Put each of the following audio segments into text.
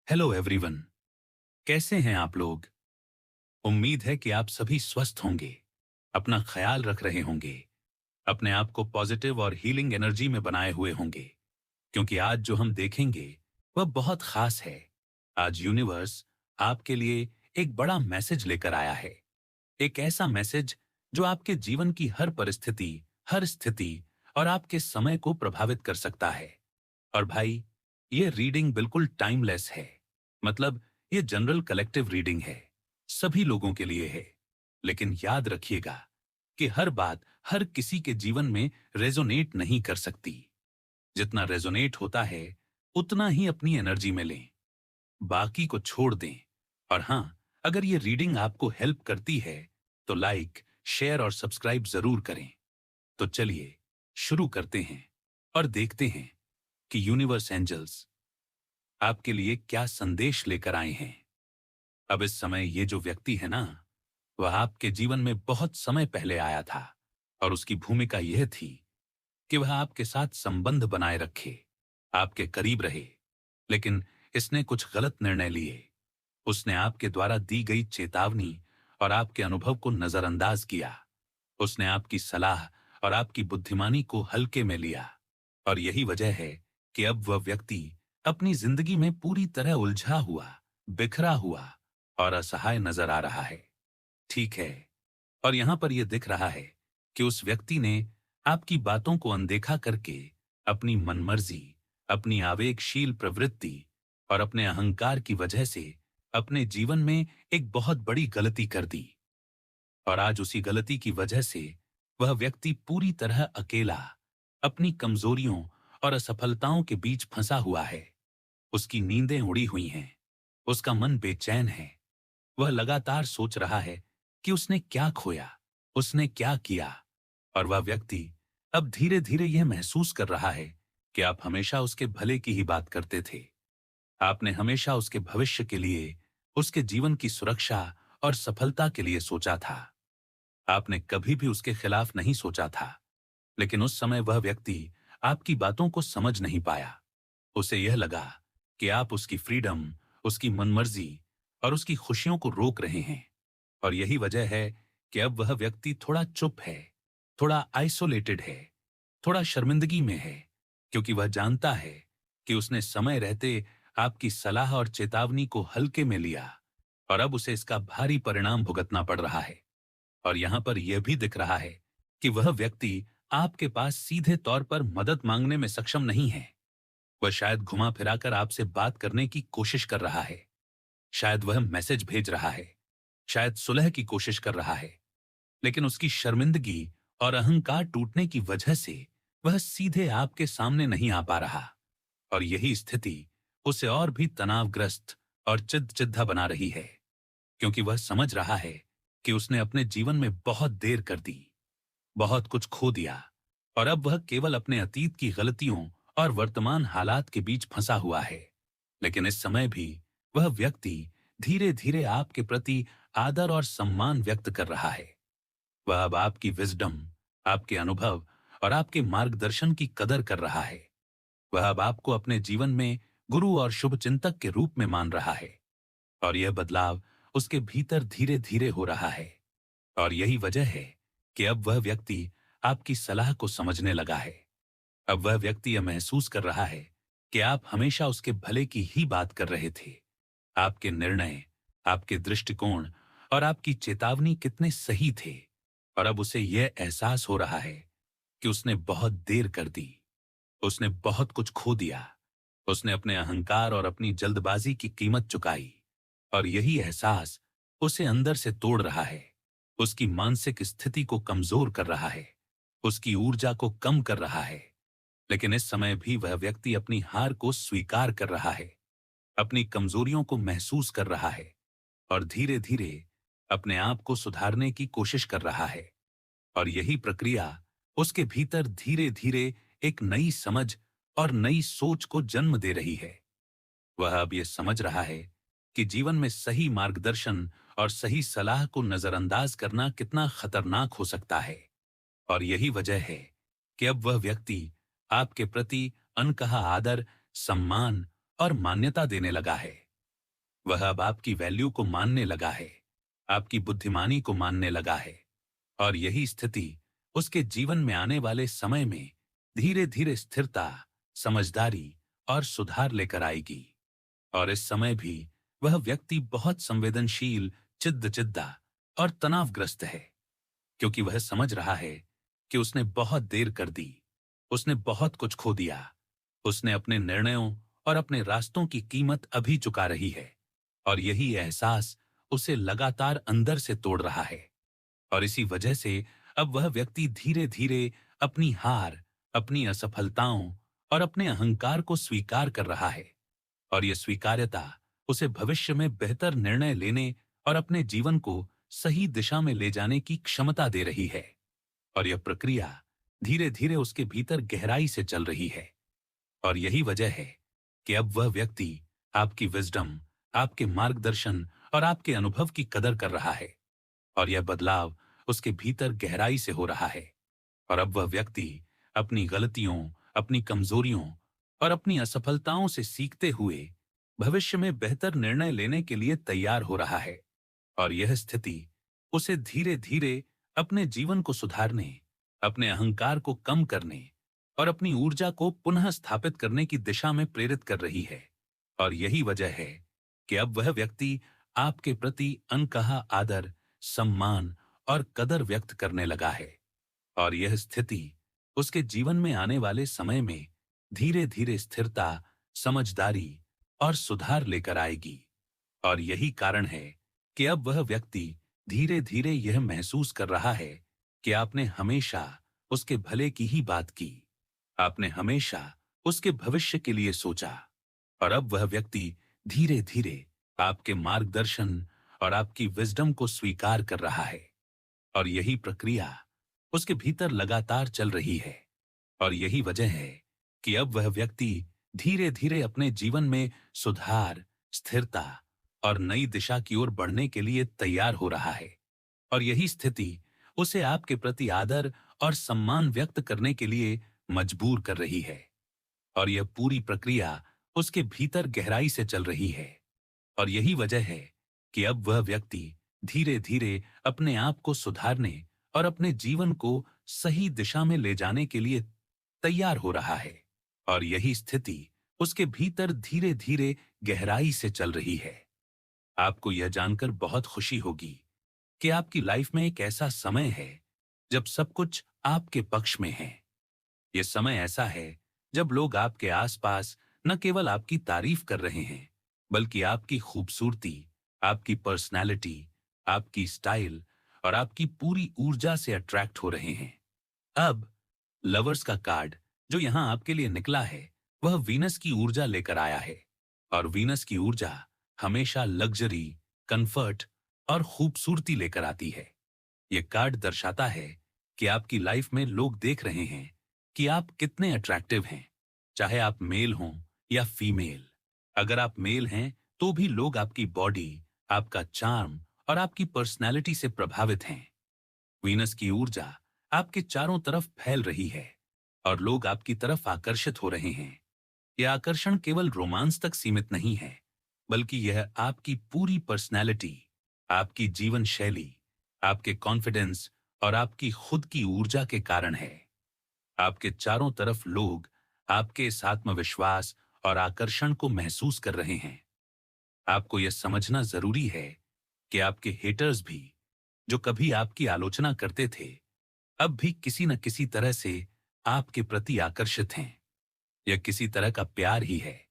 Hello everyone. कैसे हैं आप लोग? उम्मीद है कि आप सभी स्वस्थ होंगे, अपना ख्याल रख रहे होंगे, अपने आप को पॉजिटिव और हीलिंग एनर्जी में बनाए हुए होंगे, क्योंकि आज जो हम देखेंगे वह बहुत खास है। आज यूनिवर्स आपके लिए एक बड़ा मैसेज लेकर आया है। एक ऐसा मैसेज जो आपके जीवन की हर परिस्थिति, हर स्थिति और आपके समय को प्रभावित कर सकता है। और भाई, ये रीडिंग बिल्कुल टाइमलेस है। मतलब, ये जनरल कलेक्टिव रीडिंग है, सभी लोगों के लिए है। लेकिन याद रखिएगा कि हर बात हर किसी के जीवन में रेजोनेट नहीं कर सकती। जितना रेजोनेट होता है उतना ही अपनी एनर्जी में लें, बाकी को छोड़ दें। और हाँ, अगर ये रीडिंग आपको हेल्प करती है तो लाइक, शेयर और सब्सक्राइब जरूर करें। तो चलिए शुरू करते हैं और देखते हैं कि यूनिवर्स एंजल्स आपके लिए क्या संदेश लेकर आए हैं। अब इस समय ये जो व्यक्ति है ना, वह आपके जीवन में बहुत समय पहले आया था और उसकी भूमिका यह थी कि वह आपके साथ संबंध बनाए रखे, आपके करीब रहे। लेकिन इसने कुछ गलत निर्णय लिए। उसने आपके द्वारा दी गई चेतावनी और आपके अनुभव को नजरअंदाज किया। उसने आपकी सलाह और आपकी बुद्धिमानी को हल्के में लिया। और यही वजह है कि अब वह व्यक्ति अपनी जिंदगी में पूरी तरह उलझा हुआ, बिखरा हुआ और असहाय नजर आ रहा है। ठीक है। और यहां पर यह दिख रहा है कि उस व्यक्ति ने आपकी बातों को अनदेखा करके अपनी मनमर्जी, अपनी आवेगशील प्रवृत्ति और अपने अहंकार की वजह से अपने जीवन में एक बहुत बड़ी गलती कर दी। और आज उसी गलती की वजह से वह व्यक्ति पूरी तरह अकेला, अपनी कमजोरियों और असफलताओं के बीच फंसा हुआ है। उसकी नींदें उड़ी हुई हैं, उसका मन बेचैन है। वह लगातार सोच रहा है कि उसने क्या खोया, उसने क्या किया। और वह व्यक्ति अब धीरे धीरे यह महसूस कर रहा है कि आप हमेशा उसके भले की ही बात करते थे। आपने हमेशा उसके भविष्य के लिए, उसके जीवन की सुरक्षा और सफलता के लिए सोचा था। आपने कभी भी उसके खिलाफ नहीं सोचा था। लेकिन उस समय वह व्यक्ति आपकी बातों को समझ नहीं पाया। उसे यह लगा कि आप उसकी फ्रीडम, उसकी मनमर्जी और उसकी खुशियों को रोक रहे हैं। और यही वजह है कि अब वह व्यक्ति थोड़ा चुप है, थोड़ा आइसोलेटेड है, थोड़ा शर्मिंदगी में है, क्योंकि वह जानता है कि उसने समय रहते आपकी सलाह और चेतावनी को हल्के में लिया और अब उसे इसका भारी परिणाम भुगतना पड़ रहा है। और यहां पर यह भी दिख रहा है कि वह व्यक्ति आपके पास सीधे तौर पर मदद मांगने में सक्षम नहीं है। वह शायद घुमा फिराकर आपसे बात करने की कोशिश कर रहा है, शायद वह मैसेज भेज रहा है, शायद सुलह की कोशिश कर रहा है। लेकिन उसकी शर्मिंदगी और अहंकार टूटने की वजह से वह सीधे आपके सामने नहीं आ पा रहा। और यही स्थिति उसे और भी तनावग्रस्त और चिंता बना रही है, क्योंकि वह समझ रहा है कि उसने अपने जीवन में बहुत देर कर दी, बहुत कुछ खो दिया और अब वह केवल अपने अतीत की गलतियों और वर्तमान हालात के बीच फंसा हुआ है। लेकिन इस समय भी वह व्यक्ति धीरे धीरे आपके प्रति आदर और सम्मान व्यक्त कर रहा है। वह अब आपकी विजडम, आपके अनुभव और आपके मार्गदर्शन की कदर कर रहा है। वह अब आपको अपने जीवन में गुरु और शुभचिंतक के रूप में मान रहा है। और यह बदलाव उसके भीतर धीरे धीरे हो रहा है। और यही वजह है कि अब वह व्यक्ति आपकी सलाह को समझने लगा है। अब वह व्यक्ति यह महसूस कर रहा है कि आप हमेशा उसके भले की ही बात कर रहे थे। आपके निर्णय, आपके दृष्टिकोण और आपकी चेतावनी कितने सही थे। और अब उसे यह एहसास हो रहा है कि उसने बहुत देर कर दी, उसने बहुत कुछ खो दिया, उसने अपने अहंकार और अपनी जल्दबाजी की कीमत चुकाई। और यही एहसास उसे अंदर से तोड़ रहा है, उसकी मानसिक स्थिति को कमजोर कर रहा है, उसकी ऊर्जा को कम कर रहा है। लेकिन इस समय भी वह व्यक्ति अपनी हार को स्वीकार कर रहा है, अपनी कमजोरियों को महसूस कर रहा है और धीरे धीरे अपने आप को सुधारने की कोशिश कर रहा है। और यही प्रक्रिया उसके भीतर धीरे धीरे एक नई समझ और नई सोच को जन्म दे रही है। वह अब यह समझ रहा है कि जीवन में सही मार्गदर्शन और सही सलाह को नजरअंदाज करना कितना खतरनाक हो सकता है। और यही वजह है कि अब वह व्यक्ति आपके प्रति अनकहा आदर, सम्मान और मान्यता देने लगा है। वह अब आपकी वैल्यू को मानने लगा है, आपकी बुद्धिमानी को मानने लगा है। और यही स्थिति उसके जीवन में आने वाले समय में धीरे धीरे स्थिरता, समझदारी और सुधार लेकर आएगी। और इस समय भी वह व्यक्ति बहुत संवेदनशील, चिद्दा और तनावग्रस्त है, क्योंकि वह समझ रहा है कि उसने बहुत देर कर दी, उसने बहुत कुछ खो दिया, उसने अपने निर्णयों और अपने रास्तों की कीमत अभी चुका रही है। और यही एहसास उसे लगातार अंदर से तोड़ रहा है। और इसी वजह से अब वह व्यक्ति धीरे धीरे अपनी हार, अपनी असफलताओं और अपने अहंकार को स्वीकार कर रहा है। और यह स्वीकार्यता उसे भविष्य में बेहतर निर्णय लेने और अपने जीवन को सही दिशा में ले जाने की क्षमता दे रही है। और यह प्रक्रिया धीरे धीरे उसके भीतर गहराई से चल रही है। और यही वजह है कि अब वह व्यक्ति आपकी विजडम, आपके मार्गदर्शन और आपके अनुभव की कदर कर रहा है। और यह बदलाव उसके भीतर गहराई से हो रहा है। और अब वह व्यक्ति अपनी गलतियों, अपनी कमजोरियों और अपनी असफलताओं से सीखते हुए भविष्य में बेहतर निर्णय लेने के लिए तैयार हो रहा है। और यह स्थिति उसे धीरे धीरे अपने जीवन को सुधारने, अपने अहंकार को कम करने और अपनी ऊर्जा को पुनः स्थापित करने की दिशा में प्रेरित कर रही है। और यही वजह है कि अब वह व्यक्ति आपके प्रति अनकहा आदर, सम्मान और कदर व्यक्त करने लगा है। और यह स्थिति उसके जीवन में आने वाले समय में धीरे धीरे स्थिरता, समझदारी और सुधार लेकर आएगी। और यही कारण है कि अब वह व्यक्ति धीरे धीरे यह महसूस कर रहा है कि आपने हमेशा उसके भले की ही बात की, आपने हमेशा उसके भविष्य के लिए सोचा। और अब वह व्यक्ति धीरे धीरे आपके मार्गदर्शन और आपकी विजडम को स्वीकार कर रहा है। और यही प्रक्रिया उसके भीतर लगातार चल रही है। और यही वजह है कि अब वह व्यक्ति धीरे धीरे अपने जीवन में सुधार, स्थिरता और नई दिशा की ओर बढ़ने के लिए तैयार हो रहा है। और यही स्थिति उसे आपके प्रति आदर और सम्मान व्यक्त करने के लिए मजबूर कर रही है। और यह पूरी प्रक्रिया उसके भीतर गहराई से चल रही है। और यही वजह है कि अब वह व्यक्ति धीरे धीरे अपने आप को सुधारने और अपने जीवन को सही दिशा में ले जाने के लिए तैयार हो रहा है। और यही स्थिति उसके भीतर धीरे धीरे गहराई से चल रही है। आपको यह जानकर बहुत खुशी होगी कि आपकी लाइफ में एक ऐसा समय है जब सब कुछ आपके पक्ष में है। यह समय ऐसा है जब लोग आपके आसपास न केवल आपकी तारीफ कर रहे हैं, बल्कि आपकी खूबसूरती, आपकी पर्सनैलिटी, आपकी स्टाइल और आपकी पूरी ऊर्जा से अट्रैक्ट हो रहे हैं। अब लवर्स का कार्ड जो यहां आपके लिए निकला है, वह वीनस की ऊर्जा लेकर आया है। और वीनस की ऊर्जा हमेशा लग्जरी, कंफर्ट और खूबसूरती लेकर आती है। यह कार्ड दर्शाता है कि आपकी लाइफ में लोग देख रहे हैं कि आप कितने अट्रैक्टिव हैं, चाहे आप मेल हों या फीमेल। अगर आप मेल हैं तो भी लोग आपकी बॉडी, आपका चार्म और आपकी पर्सनैलिटी से प्रभावित हैं। वीनस की ऊर्जा आपके चारों तरफ फैल रही है और लोग आपकी तरफ आकर्षित हो रहे हैं। यह आकर्षण केवल रोमांस तक सीमित नहीं है, बल्कि यह आपकी पूरी पर्सनैलिटी, आपकी जीवन शैली, आपके कॉन्फिडेंस और आपकी खुद की ऊर्जा के कारण है। आपके चारों तरफ लोग आपके इस आत्मविश्वास और आकर्षण को महसूस कर रहे हैं। आपको यह समझना जरूरी है कि आपके हेटर्स भी, जो कभी आपकी आलोचना करते थे, अब भी किसी न किसी तरह से आपके प्रति आकर्षित हैं। यह किसी तरह का प्यार ही है,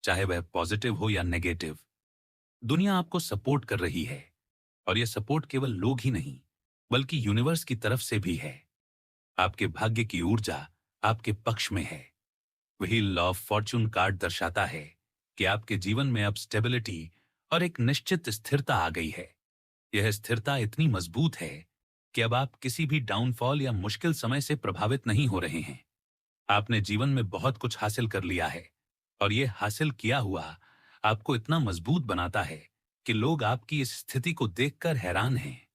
चाहे वह पॉजिटिव हो या नेगेटिव। दुनिया आपको सपोर्ट कर रही है, और यह सपोर्ट केवल लोग ही नहीं, बल्कि यूनिवर्स की तरफ से भी है। आपके भाग्य की ऊर्जा आपके पक्ष में है। व्हील ऑफ फॉर्चून कार्ड दर्शाता है कि आपके जीवन में अब स्टेबिलिटी और एक निश्चित स्थिरता आ गई है। यह स्थिरता इतनी मजबूत है कि अब आप किसी भी डाउनफॉल या मुश्किल समय से प्रभावित नहीं हो रहे हैं। आपने जीवन में बहुत कुछ हासिल कर लिया है, और यह हासिल किया हुआ आपको इतना मजबूत बनाता है कि लोग आपकी इस स्थिति को देखकर हैरान हैं।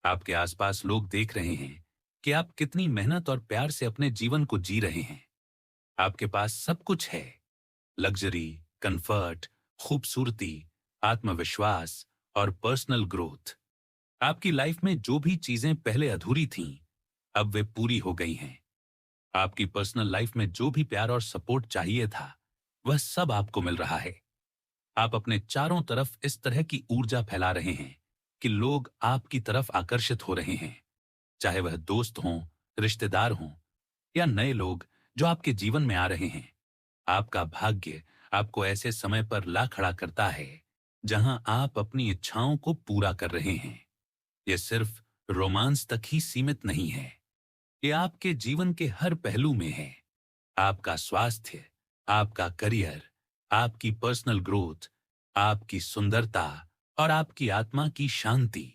आपके आसपास लोग देख रहे हैं कि आप कितनी मेहनत और प्यार से अपने जीवन को जी रहे हैं। आपके पास सब कुछ है, लग्जरी, कंफर्ट, खूबसूरती, आत्मविश्वास और पर्सनल ग्रोथ। आपकी लाइफ में जो भी चीजें पहले अधूरी थीं, अब वे पूरी हो गई हैं। आपकी पर्सनल लाइफ में जो भी प्यार और सपोर्ट चाहिए था, वह सब आपको मिल रहा है। आप अपने चारों तरफ इस तरह की ऊर्जा फैला रहे हैं कि लोग आपकी तरफ आकर्षित हो रहे हैं, चाहे वह दोस्त हों, रिश्तेदार हों या नए लोग जो आपके जीवन में आ रहे हैं। आपका भाग्य आपको ऐसे समय पर ला खड़ा करता है जहां आप अपनी इच्छाओं को पूरा कर रहे हैं। यह सिर्फ रोमांस तक ही सीमित नहीं है, ये आपके जीवन के हर पहलू में है। आपका स्वास्थ्य, आपका करियर, आपकी पर्सनल ग्रोथ, आपकी सुंदरता और आपकी आत्मा की शांति।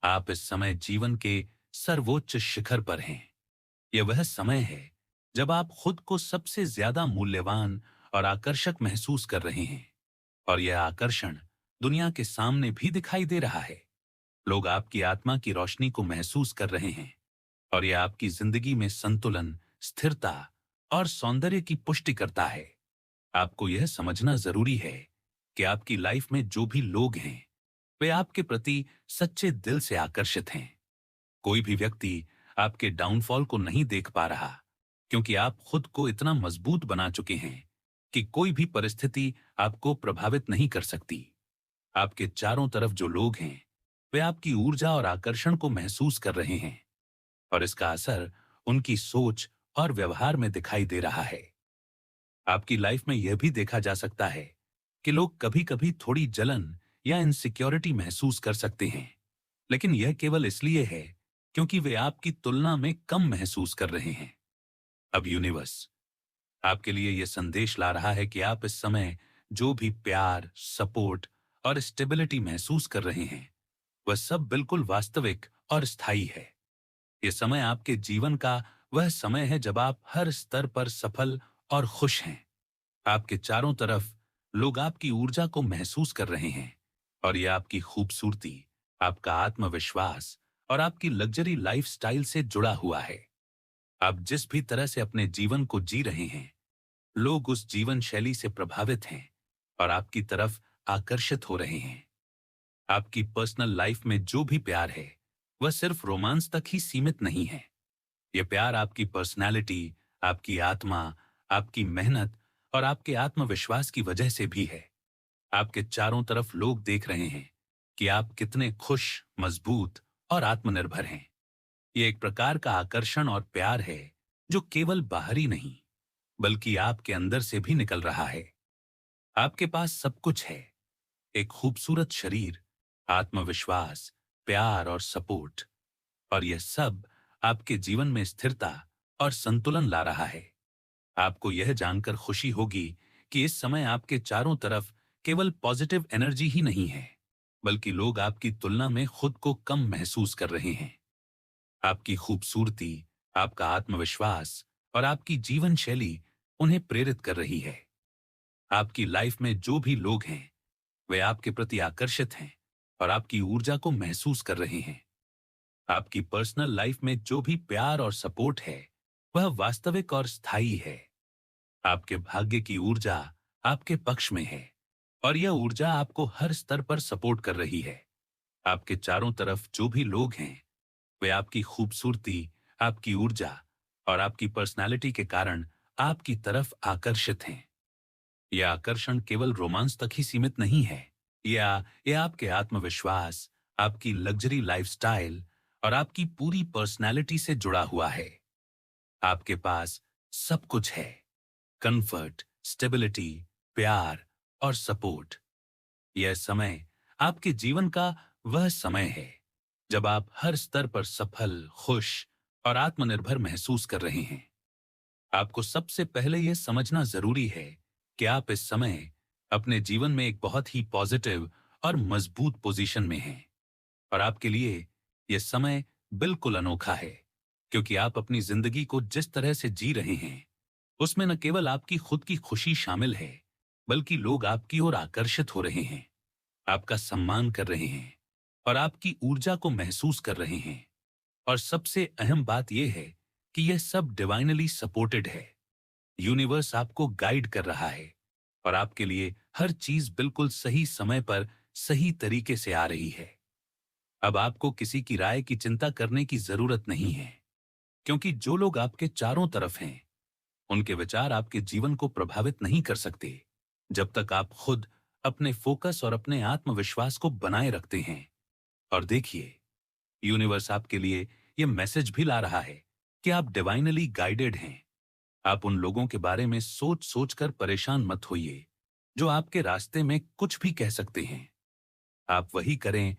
आप इस समय जीवन के सर्वोच्च शिखर पर हैं। यह वह समय है जब आप खुद को सबसे ज्यादा मूल्यवान और आकर्षक महसूस कर रहे हैं। और यह आकर्षण दुनिया के सामने भी दिखाई दे रहा है। लोग आपकी आत्मा की रोशनी को महसूस कर रहे हैं और यह आपकी जिंदगी में संतुलन, स्थिरता और सौंदर्य की पुष्टि करता है। आपको यह समझना जरूरी है कि आपकी लाइफ में जो भी लोग हैं, वे आपके प्रति सच्चे दिल से आकर्षित हैं। कोई भी व्यक्ति आपके डाउनफॉल को नहीं देख पा रहा, क्योंकि आप खुद को इतना मजबूत बना चुके हैं कि कोई भी परिस्थिति आपको प्रभावित नहीं कर सकती। आपके चारों तरफ जो लोग हैं, वे आपकी ऊर्जा और आकर्षण को महसूस कर रहे हैं और इसका असर उनकी सोच और व्यवहार में दिखाई दे रहा है। आपकी लाइफ में यह भी देखा जा सकता है कि लोग कभी-कभी थोड़ी जलन या इनसिक्योरिटी महसूस कर सकते हैं, लेकिन यह केवल इसलिए है क्योंकि वे आपकी तुलना में कम महसूस कर रहे हैं। अब यूनिवर्स आपके लिए यह संदेश ला रहा है कि आप इस समय जो भी प्यार, सपोर्ट और स्टेबिलिटी महसूस कर रहे हैं, वह सब बिल्कुल वास्तविक और स्थायी है। यह समय आपके जीवन का वह समय है जब आप हर स्तर पर सफल और खुश हैं। आपके चारों तरफ लोग आपकी ऊर्जा को महसूस कर रहे हैं और यह आपकी खूबसूरती, आपका आत्मविश्वास और आपकी लग्जरी लाइफस्टाइल से जुड़ा हुआ है। आप जिस भी तरह से अपने जीवन को जी रहे हैं, लोग उस जीवन शैली से प्रभावित हैं और आपकी तरफ आकर्षित हो रहे हैं। आपकी पर्सनल लाइफ में जो भी प्यार है, वह सिर्फ रोमांस तक ही सीमित नहीं है। यह प्यार आपकी पर्सनैलिटी, आपकी आत्मा, आपकी मेहनत और आपके आत्मविश्वास की वजह से भी है। आपके चारों तरफ लोग देख रहे हैं कि आप कितने खुश, मजबूत और आत्मनिर्भर हैं। यह एक प्रकार का आकर्षण और प्यार है जो केवल बाहरी नहीं, बल्कि आपके अंदर से भी निकल रहा है। आपके पास सब कुछ है, एक खूबसूरत शरीर, आत्मविश्वास, प्यार और सपोर्ट, और यह सब आपके जीवन में स्थिरता और संतुलन ला रहा है। आपको यह जानकर खुशी होगी कि इस समय आपके चारों तरफ केवल पॉजिटिव एनर्जी ही नहीं है, बल्कि लोग आपकी तुलना में खुद को कम महसूस कर रहे हैं। आपकी खूबसूरती, आपका आत्मविश्वास और आपकी जीवन शैली उन्हें प्रेरित कर रही है। आपकी लाइफ में जो भी लोग हैं, वे आपके प्रति आकर्षित हैं और आपकी ऊर्जा को महसूस कर रहे हैं। आपकी पर्सनल लाइफ में जो भी प्यार और सपोर्ट है, वह वास्तविक और स्थायी है। आपके भाग्य की ऊर्जा आपके पक्ष में है और यह ऊर्जा आपको हर स्तर पर सपोर्ट कर रही है। आपके चारों तरफ जो भी लोग हैं, वे आपकी खूबसूरती, आपकी ऊर्जा और आपकी पर्सनालिटी के कारण आपकी तरफ आकर्षित हैं। यह आकर्षण केवल रोमांस तक ही सीमित नहीं है, यह आपके आत्मविश्वास, आपकी लग्जरी लाइफस्टाइल और आपकी पूरी पर्सनालिटी से जुड़ा हुआ है। आपके पास सब कुछ है, कंफर्ट, स्टेबिलिटी, प्यार और सपोर्ट। यह समय आपके जीवन का वह समय है जब आप हर स्तर पर सफल, खुश और आत्मनिर्भर महसूस कर रहे हैं। आपको सबसे पहले यह समझना जरूरी है कि आप इस समय अपने जीवन में एक बहुत ही पॉजिटिव और मजबूत पोजीशन में हैं और आपके लिए यह समय बिल्कुल अनोखा है, क्योंकि आप अपनी जिंदगी को जिस तरह से जी रहे हैं, उसमें न केवल आपकी खुद की खुशी शामिल है, बल्कि लोग आपकी ओर आकर्षित हो रहे हैं, आपका सम्मान कर रहे हैं और आपकी ऊर्जा को महसूस कर रहे हैं। और सबसे अहम बात यह है कि यह सब डिवाइनली सपोर्टेड है। यूनिवर्स आपको गाइड कर रहा है और आपके लिए हर चीज बिल्कुल सही समय पर सही तरीके से आ रही है। अब आपको किसी की राय की चिंता करने की जरूरत नहीं है, क्योंकि जो लोग आपके चारों तरफ हैं, उनके विचार आपके जीवन को प्रभावित नहीं कर सकते, जब तक आप खुद अपने फोकस और अपने आत्मविश्वास को बनाए रखते हैं। और देखिए, यूनिवर्स आपके लिए यह मैसेज भी ला रहा है कि आप डिवाइनली गाइडेड हैं। आप उन लोगों के बारे में सोच सोच कर परेशान मत होइए, जो आपके रास्ते में कुछ भी कह सकते हैं। आप वही करें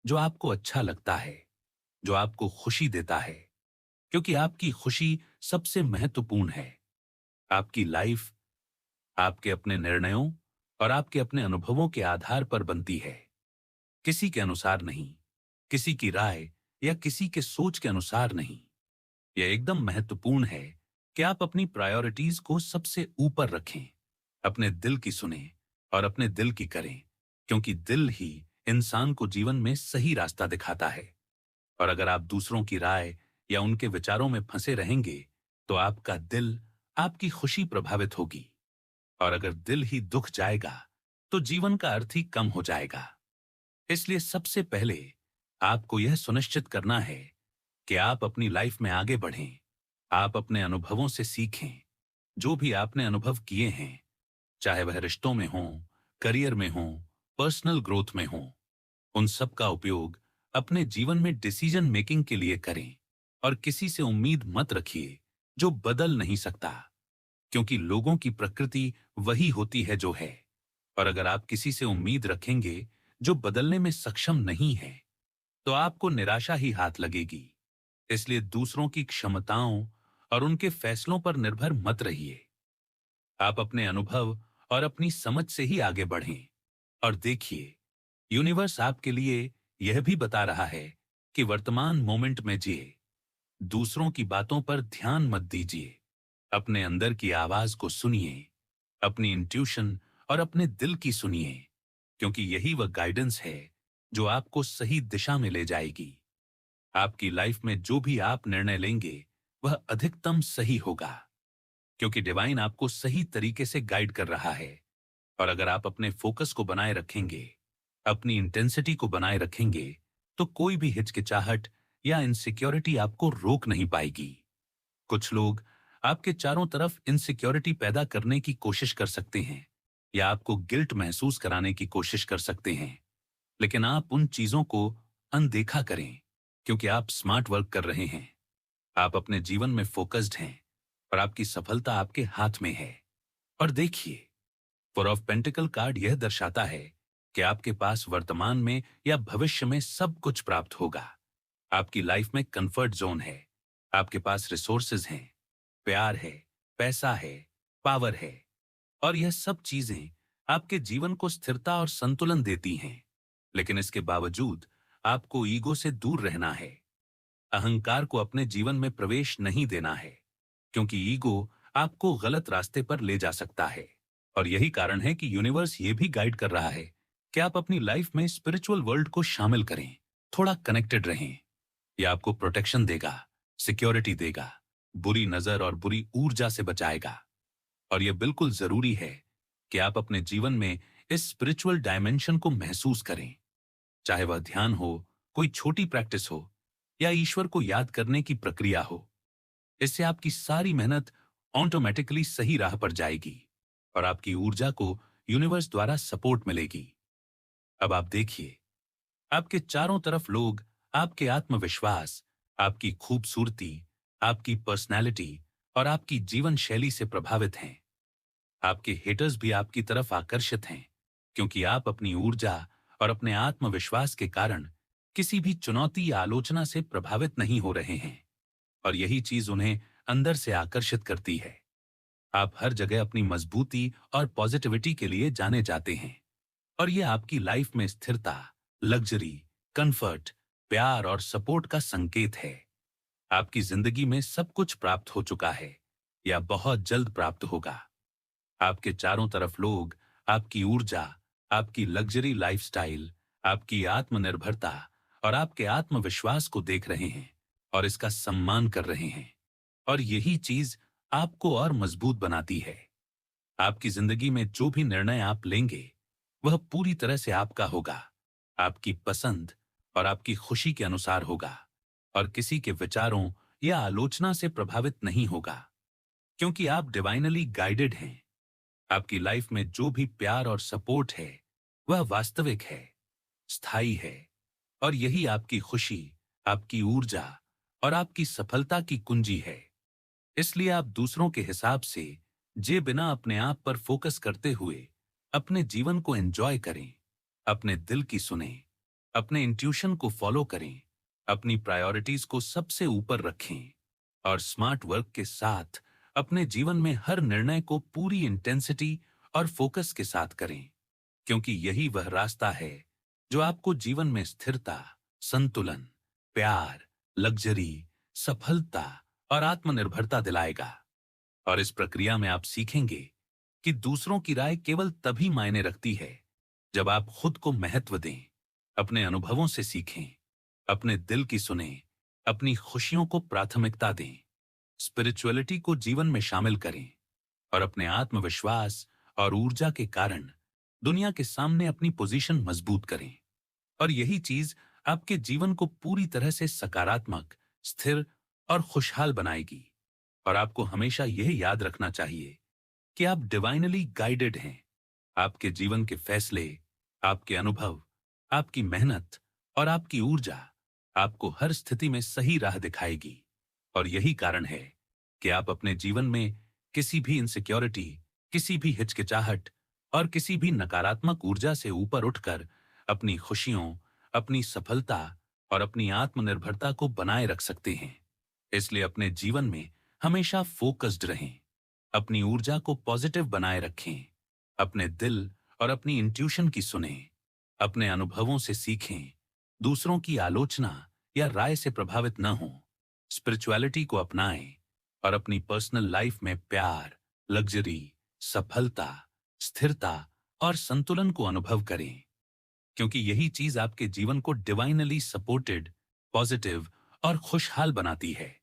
जो आपको अच्छा लगता है, जो आपको खुशी देता है, क्योंकि आपकी खुशी सबसे महत्वपूर्ण है। आपकी लाइफ आपके अपने निर्णयों और आपके अपने अनुभवों के आधार पर बनती है, किसी के अनुसार नहीं, किसी की राय या किसी के सोच के अनुसार नहीं। यह एकदम महत्वपूर्ण है कि आप अपनी प्रायोरिटीज को सबसे ऊपर रखें, अपने दिल की सुने और अपने दिल की करें, क्योंकि दिल ही इंसान को जीवन में सही रास्ता दिखाता है। और अगर आप दूसरों की राय या उनके विचारों में फंसे रहेंगे, तो आपका दिल, आपकी खुशी प्रभावित होगी। और अगर दिल ही दुख जाएगा, तो जीवन का अर्थ ही कम हो जाएगा। इसलिए सबसे पहले आपको यह सुनिश्चित करना है कि आप अपनी लाइफ में आगे बढ़ें। आप अपने अनुभवों से सीखें। जो भी आपने अनुभव किए हैं, चाहे वह रिश्तों में हो, करियर में हो, पर्सनल ग्रोथ में हो, उन सब का उपयोग अपने जीवन में डिसीजन मेकिंग के लिए करें। और किसी से उम्मीद मत रखिए जो बदल नहीं सकता, क्योंकि लोगों की प्रकृति वही होती है जो है। और अगर आप किसी से उम्मीद रखेंगे जो बदलने में सक्षम नहीं है, तो आपको निराशा ही हाथ लगेगी। इसलिए दूसरों की क्षमताओं और उनके फैसलों पर निर्भर मत रहिए। आप अपने अनुभव और अपनी समझ से ही आगे बढ़ें। और देखिए, यूनिवर्स आपके लिए यह भी बता रहा है कि वर्तमान मोमेंट में जिए। दूसरों की बातों पर ध्यान मत दीजिए। अपने अंदर की आवाज को सुनिए, अपनी इंट्यूशन और अपने दिल की सुनिए, क्योंकि यही वह गाइडेंस है जो आपको सही दिशा में ले जाएगी। आपकी लाइफ में जो भी आप निर्णय लेंगे, वह अधिकतम सही होगा, क्योंकि डिवाइन आपको सही तरीके से गाइड कर रहा है। और अगर आप अपने फोकस को बनाए रखेंगे, अपनी इंटेंसिटी को बनाए रखेंगे, तो कोई भी हिचकिचाहट या इनसिक्योरिटी आपको रोक नहीं पाएगी। कुछ लोग आपके चारों तरफ इनसिक्योरिटी पैदा करने की कोशिश कर सकते हैं, या आपको गिल्ट महसूस कराने की कोशिश कर सकते हैं, लेकिन आप उन चीजों को अनदेखा करें, क्योंकि आप स्मार्ट वर्क कर रहे हैं। आप अपने जीवन में फोकस्ड हैं और आपकी सफलता आपके हाथ में है। और देखिए, फोर ऑफ पेंटिकल कार्ड यह दर्शाता है कि आपके पास वर्तमान में या भविष्य में सब कुछ प्राप्त होगा। आपकी लाइफ में कंफर्ट जोन है, आपके पास रिसोर्सेज हैं, प्यार है, पैसा है, पावर है। और यह सब चीजें आपके जीवन को स्थिरता और संतुलन देती हैं। लेकिन इसके बावजूद आपको ईगो से दूर रहना है। अहंकार को अपने जीवन में प्रवेश नहीं देना है, क्योंकि ईगो आपको गलत रास्ते पर ले जा सकता है। और यही कारण है कि यूनिवर्स ये भी गाइड कर रहा है कि आप अपनी लाइफ में स्पिरिचुअल वर्ल्ड को शामिल करें, थोड़ा कनेक्टेड रहें। यह आपको प्रोटेक्शन देगा, सिक्योरिटी देगा, बुरी नजर और बुरी ऊर्जा से बचाएगा। और यह बिल्कुल जरूरी है कि आप अपने जीवन में इस स्पिरिचुअल डायमेंशन को महसूस करें, चाहे वह ध्यान हो, कोई छोटी प्रैक्टिस हो, या ईश्वर को याद करने की प्रक्रिया हो। इससे आपकी सारी मेहनत ऑटोमेटिकली सही राह पर जाएगी और आपकी ऊर्जा को यूनिवर्स द्वारा सपोर्ट मिलेगी। अब आप देखिए, आपके चारों तरफ लोग आपके आत्मविश्वास, आपकी खूबसूरती, आपकी पर्सनैलिटी और आपकी जीवन शैली से प्रभावित हैं। आपके हेटर्स भी आपकी तरफ आकर्षित हैं, क्योंकि आप अपनी ऊर्जा और अपने आत्मविश्वास के कारण किसी भी चुनौती या आलोचना से प्रभावित नहीं हो रहे हैं। और यही चीज उन्हें अंदर से आकर्षित करती है। आप हर जगह अपनी मजबूती और पॉजिटिविटी के लिए जाने जाते हैं, और यह आपकी लाइफ में स्थिरता, लग्जरी, कंफर्ट, प्यार और सपोर्ट का संकेत है। आपकी जिंदगी में सब कुछ प्राप्त हो चुका है या बहुत जल्द प्राप्त होगा। आपके चारों तरफ लोग आपकी ऊर्जा, आपकी लग्जरी लाइफस्टाइल, आपकी आत्मनिर्भरता और आपके आत्मविश्वास को देख रहे हैं और इसका सम्मान कर रहे हैं। और यही चीज आपको और मजबूत बनाती है। आपकी जिंदगी में जो भी निर्णय आप लेंगे वह पूरी तरह से आपका होगा, आपकी पसंद और आपकी खुशी के अनुसार होगा और किसी के विचारों या आलोचना से प्रभावित नहीं होगा, क्योंकि आप डिवाइनली गाइडेड हैं। आपकी लाइफ में जो भी प्यार और सपोर्ट है वह वास्तविक है, स्थायी है और यही आपकी खुशी, आपकी ऊर्जा और आपकी सफलता की कुंजी है। इसलिए आप दूसरों के हिसाब से जे बिना अपने आप पर फोकस करते हुए अपने जीवन को एंजॉय करें, अपने दिल की सुने, अपने इंट्यूशन को फॉलो करें, अपनी प्रायोरिटीज को सबसे ऊपर रखें और स्मार्ट वर्क के साथ अपने जीवन में हर निर्णय को पूरी इंटेंसिटी और फोकस के साथ करें, क्योंकि यही वह रास्ता है जो आपको जीवन में स्थिरता, संतुलन, प्यार, लग्जरी, सफलता और आत्मनिर्भरता दिलाएगा। और इस प्रक्रिया में आप सीखेंगे कि दूसरों की राय केवल तभी मायने रखती है जब आप खुद को महत्व दें, अपने अनुभवों से सीखें, अपने दिल की सुने, अपनी खुशियों को प्राथमिकता दें, स्पिरिचुअलिटी को जीवन में शामिल करें और अपने आत्मविश्वास और ऊर्जा के कारण दुनिया के सामने अपनी पोजीशन मजबूत करें। और यही चीज आपके जीवन को पूरी तरह से सकारात्मक, स्थिर और खुशहाल बनाएगी। और आपको हमेशा यह याद रखना चाहिए कि आप डिवाइनली गाइडेड हैं। आपके जीवन के फैसले, आपके अनुभव, आपकी मेहनत और आपकी ऊर्जा आपको हर स्थिति में सही राह दिखाएगी। और यही कारण है कि आप अपने जीवन में किसी भी इनसिक्योरिटी, किसी भी हिचकिचाहट और किसी भी नकारात्मक ऊर्जा से ऊपर उठकर अपनी खुशियों, अपनी सफलता और अपनी आत्मनिर्भरता को बनाए रख सकते हैं। इसलिए अपने जीवन में हमेशा फोकस्ड रहें, अपनी ऊर्जा को पॉजिटिव बनाए रखें, अपने दिल और अपनी इंट्यूशन की सुनें, अपने अनुभवों से सीखें, दूसरों की आलोचना या राय से प्रभावित न हों, स्पिरिचुअलिटी को अपनाएं और अपनी पर्सनल लाइफ में प्यार, लग्जरी, सफलता, स्थिरता और संतुलन को अनुभव करें, क्योंकि यही चीज आपके जीवन को डिवाइनली सपोर्टेड, पॉजिटिव और खुशहाल बनाती है।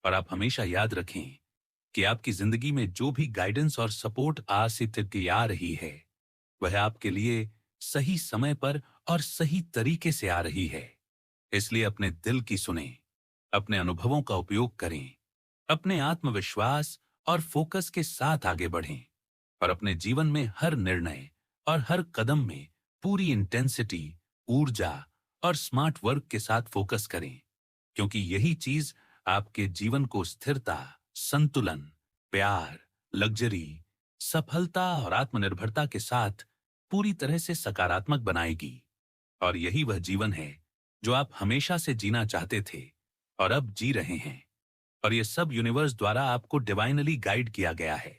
और आप हमेशा याद रखें कि आपकी जिंदगी में जो भी गाइडेंस और सपोर्ट आज से तक आ रही है वह आपके लिए सही समय पर और सही तरीके से आ रही है। इसलिए अपने दिल की सुने, अपने अनुभवों का उपयोग करें, अपने आत्मविश्वास और फोकस के साथ आगे बढ़ें और अपने जीवन में हर निर्णय और हर कदम में पूरी इंटेंसिटी, ऊर्जा और स्मार्ट वर्क के साथ फोकस करें, क्योंकि यही चीज आपके जीवन को स्थिरता, संतुलन, प्यार, लग्जरी, सफलता और आत्मनिर्भरता के साथ पूरी तरह से सकारात्मक बनाएगी। और यही वह जीवन है जो आप हमेशा से जीना चाहते थे और अब जी रहे हैं। और यह सब यूनिवर्स द्वारा आपको डिवाइनली गाइड किया गया है।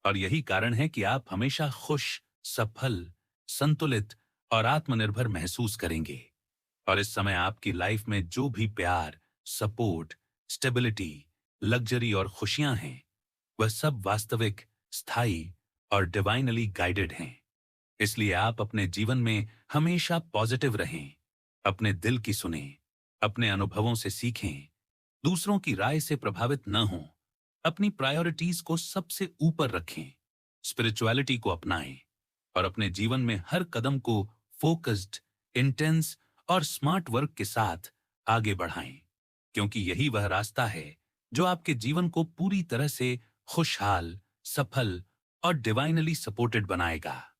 और यही कारण है कि आप हमेशा खुश, सफल, संतुलित और आत्मनिर्भर महसूस करेंगे। और इस समय आपकी लाइफ में जो भी प्यार, सपोर्ट, स्टेबिलिटी, लग्जरी और खुशियां हैं वह सब वास्तविक, स्थायी और डिवाइनली गाइडेड हैं। इसलिए आप अपने जीवन में हमेशा पॉजिटिव रहें, अपने दिल की सुनें, अपने अनुभवों से सीखें, दूसरों की राय से प्रभावित न हों, अपनी प्रायोरिटीज को सबसे ऊपर रखें, स्पिरिचुअलिटी को अपनाएं और अपने जीवन में हर कदम को फोकस्ड, इंटेंस और स्मार्ट वर्क के साथ आगे बढ़ाएं, क्योंकि यही वह रास्ता है जो आपके जीवन को पूरी तरह से खुशहाल, सफल और डिवाइनली सपोर्टेड बनाएगा।